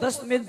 10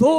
2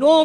9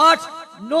8، 9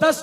10،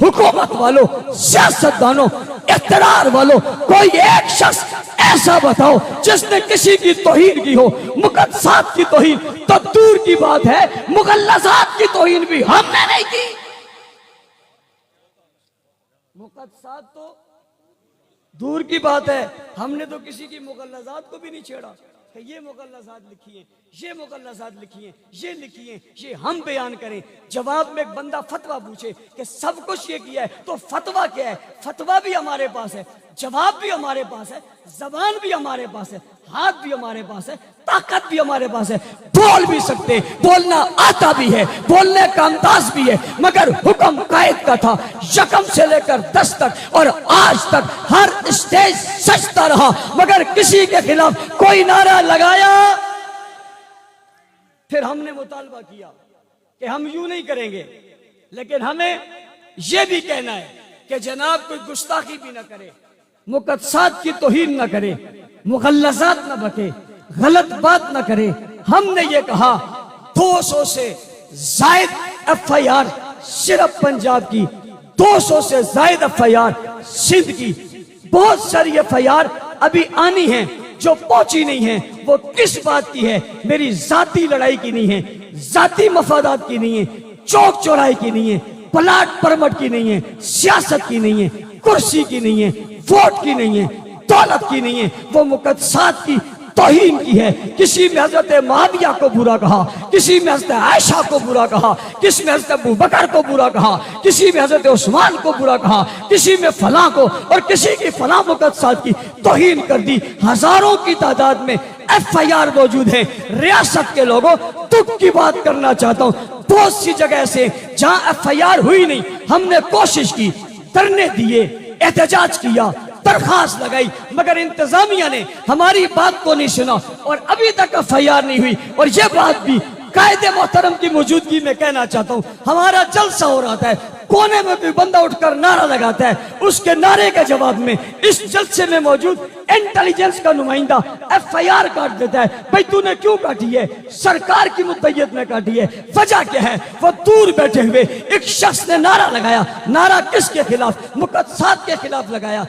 हुकूमत वालों, सियासतदानों, इख्तियार वालों, कोई एक शख्स ऐसा बताओ जिसने किसी की तौहीन की हो। मुकद्दसात की तौहीन तो दूर की बात है, मुगल्लज़ात की तौहीन भी हमने नहीं की। मुकद्दसात तो दूर की बात है, हमने तो किसी की मुगल्लज़ात को भी नहीं छेड़ा कि ये मुगल्लज़ात लिखिए, ये मुगल्लज़ात लिखिए, ये लिखिए, ये हम बयान करें। जवाब में एक बंदा फतवा पूछे कि सब कुछ ये किया है तो फतवा क्या है? फतवा भी हमारे पास है, जवाब भी हमारे पास है, जबान भी हमारे पास है, हाथ भी हमारे पास है, ताकत भी हमारे पास है, बोल भी सकते, बोलना आता भी है, बोलने का अंदाज भी है। मगर हुक्म कायद का था यकम से लेकर 10 तक, और आज तक हर स्टेज सजता रहा, मगर किसी के खिलाफ कोई नारा लगाया। फिर हमने मुतालबा किया कि हम यूं नहीं करेंगे, लेकिन हमें यह भी कहना है कि जनाब कोई गुस्ताखी भी ना करे, मुकद्दसात की तौहीन न करे, मुगल्लज़ात न बके, गलत बात न करे। हमने ये कहा 200 से जायद FIR सिर्फ पंजाब की, 200 से जायद FIR सिंध की, बहुत सारी FIR अभी आनी है जो पहुंची नहीं है। वो किस बात की है? मेरी जाती लड़ाई की नहीं है, जाती मफादात की नहीं है, चौक चौराहे की नहीं है, प्लाट परमट की नहीं है, सियासत की नहीं है, कुर्सी की नहीं है, वोट की नहीं है, दौलत की नहीं है, वो मुकद्दसात की तौहीन की है। किसी में हजरत मुआविया को बुरा कहा, किसी में हजरत आयशा को बुरा कहा, किसी में हजरत अबू बकर को बुरा कहा, किसी में हजरत उस्मान को बुरा कहा, किसी में फलां को, और किसी की फलां मुकद्दसात की तौहीन कर दी। हजारों की तादाद में FIR मौजूद है। रियासत के लोगों, दुख की बात करना चाहता हूँ, बहुत सी जगह से जहां FIR हुई नहीं, हमने कोशिश की, धरने दिए, एहतजाज किया, दरखास्त लगाई, मगर इंतजामिया ने हमारी बात को नहीं सुना और अभी तक FIR नहीं हुई। और ये बात भी कायदे मोहतरम की मौजूदगी में कहना चाहता हूँ। हमारा जलसा हो रहा है, कोने में भी बंदा उठकर नारा लगाता है, उसके नारे के जवाब में इस जलसे में मौजूद इंटेलिजेंस का नुमाइंदा FIR काट देता है। भाई तूने क्यों काटी है? सरकार की मुद्दत में काटी है, वजह क्या है? वो दूर बैठे हुए एक शख्स ने नारा लगाया। नारा किसके खिलाफ? मुकद्दसात के खिलाफ लगाया,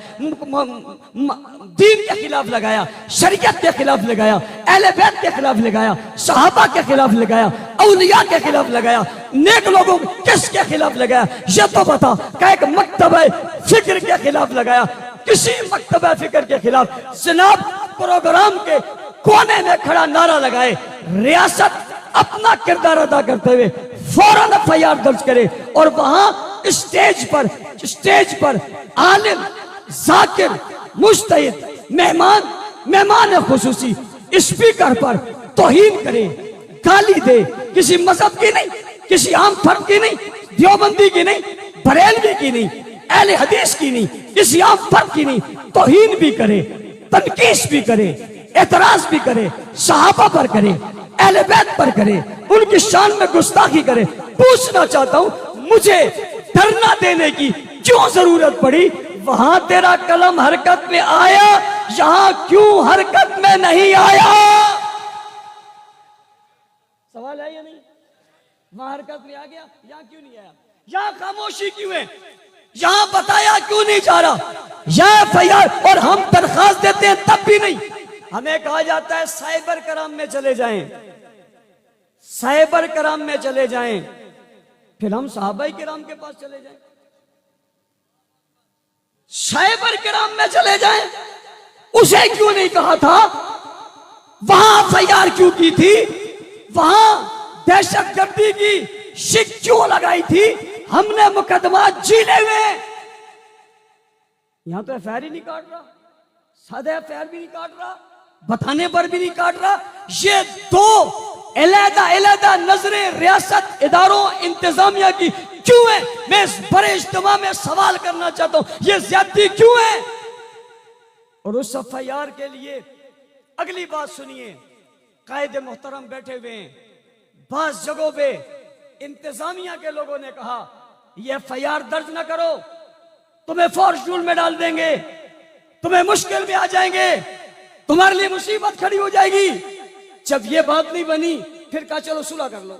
दीन के खिलाफ लगाया, शरीयत के खिलाफ लगाया, अहले बैत के खिलाफ लगाया, सहाबा के खिलाफ लगाया, औलिया के खिलाफ लगाया, नेक लोगों किसके खिलाफ लगाया ये तो बता। का एक मकतबे फिक्र के खिलाफ लगाया, किसी मकतबे फिक्र के खिलाफ जनाब प्रोग्राम के कोने में खड़ा नारा लगाए। रियासत अपना किरदार अदा करते हुए फौरन FIR दर्ज करे और वहां स्टेज पर आलिम, जाकिर, मुज्तहिद, मेहमान खुसूसी स्पीकर पर तौहीन करे, गाली दे, किसी मजहब की नहीं, किसी आम फर्द की नहीं, देवबंदी की नहीं, बरेलवी की नहीं, अहले हदीस की नहीं, किसी आम फर्द की नहीं, तौहीन भी करे, तनकीस भी करे, एतराज भी करे, सहाबा पर करे, अहले बैत पर करे, उनकी शान में गुस्ताखी करे। पूछना चाहता हूं, मुझे धरना देने की क्यों जरूरत पड़ी? वहां तेरा कलम हरकत में आया, यहां क्यों हरकत में नहीं आया? सवाल है या नहीं? वहां हरकत में आ गया, यहां क्यों नहीं आया? यहां खामोशी क्यों है? यहां बताया क्यों नहीं जा रहा? यहां FIR और हम दरखास्त देते हैं तब भी नहीं। हमें कहा जाता है साइबर कराम में चले जाएं, साइबर कराम में चले जाएं, फिर हम सहाबाई किराम के पास चले जाएं, साइबर किराम में चले जाएं। उसे क्यों नहीं कहा था? वहां FIR क्यों की थी? वहां दहशतगर्दी की शिक क्यों लगाई थी? हमने मुकदमा जीले में। यहां तो FIR ही नहीं काट रहा, सादा FIR भी नहीं काट रहा, बताने पर भी नहीं काट रहा। ये दो अलग-अलग नजरें रियासत, इदारों, इंतजामिया की क्यों है? मैं इस बड़े इज्तिमा में सवाल करना चाहता हूं, ये ज्यादती क्यों है? और उस FIR के लिए अगली बात सुनिए, कायदे मोहतरम बैठे हुए हैं, बास जगहों पे इंतजामिया के लोगों ने कहा ये FIR दर्ज न करो, तुम्हें फॉर्चून में डाल देंगे, तुम्हें मुश्किल में आ जाएंगे, तुम्हारे लिए मुसीबत खड़ी हो जाएगी। जब ये बात नहीं बनी, फिर कहा चलो सुलह कर लो।